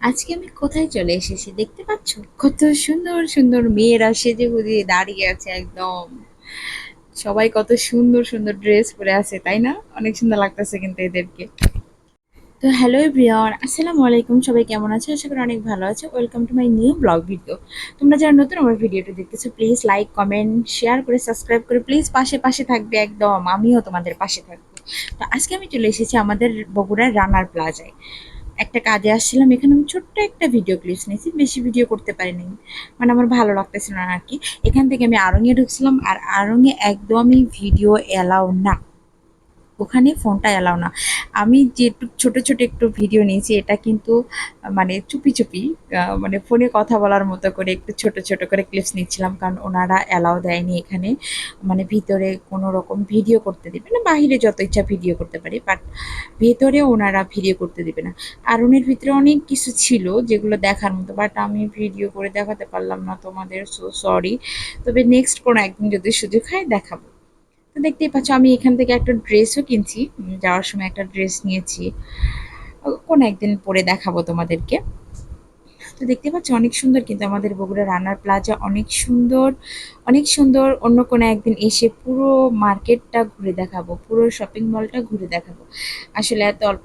আজকে আমি কোথায় চলে এসেছি দেখতে পাচ্ছ? কত সুন্দর সুন্দর মেয়েরা সেজে গুজে দাঁড়িয়ে আছে একদম। সবাই কত সুন্দর সুন্দর ড্রেস পরে আছে, তাই না? অনেক সুন্দর লাগতেছে কিন্তু এদেরকে। তো হ্যালো এভরিওয়ান, আসসালামু আলাইকুম। সবাই কেমন আছে? আশা করি অনেক ভালো আছে। Welcome to my new blog video. তোমরা যারা নতুন আমার ভিডিওটা দেখতেছো, প্লিজ লাইক, কমেন্ট, শেয়ার করে সাবস্ক্রাইব করে প্লিজ পাশে পাশে থাকবে একদম। আমিও তোমাদের পাশে থাকবো। তো আজকে আমি চলে এসেছি আমাদের বগুড়ার রানার প্লাজায়। একটা কাজে আসছিলাম, এখানে আমি ছোট্ট একটা ভিডিও ক্লিপস নিয়েছি, বেশি ভিডিও করতে পারিনি, মানে আমার ভালো লাগতেছিল না আর কি। এখান থেকে আমি আড়ংয়ে ঢুকছিলাম, আর আড়ংয়ে একদমই ভিডিও এলাও না, ওখানে ফোনটা এলাও না। আমি যে একটু ছোট ছোট একটু ভিডিও নিয়েছি, এটা কিন্তু মানে চুপি চুপি, মানে ফোনে কথা বলার মতো করে একটু ছোট ছোট করে ক্লিপস নিচ্ছিলাম, কারণ ওনারা অ্যালাউ দেয়নি এখানে। মানে ভিতরে কোনো রকম ভিডিও করতে দিবে না, বাহিরে যত ইচ্ছা ভিডিও করতে পারি, বাট ভেতরে ওনারা ভিডিও করতে দিবে না। আর ওনের ভিতরে অনেক কিছু ছিল যেগুলো দেখার মতো, বাট আমি ভিডিও করে দেখাতে পারলাম না তোমাদের, সো সরি। তবে নেক্সট কোনো একদিন যদি সুযোগ হয় দেখাবো। তো দেখতেই পাচ্ছ আমি এখান থেকে একটা ড্রেসও কিনছি, যাওয়ার সময় একটা ড্রেস নিয়েছি, কোন একদিন পরে দেখাবো তোমাদেরকে। তো দেখতে পাচ্ছ অনেক সুন্দর কিন্তু আমাদের বগুড়া রানার প্লাজা, অনেক সুন্দর, অনেক সুন্দর। অন্য কোনো একদিন এসে পুরো মার্কেটটা ঘুরে দেখাবো, পুরো শপিং মলটা ঘুরে দেখাবো। আসলে এত অল্প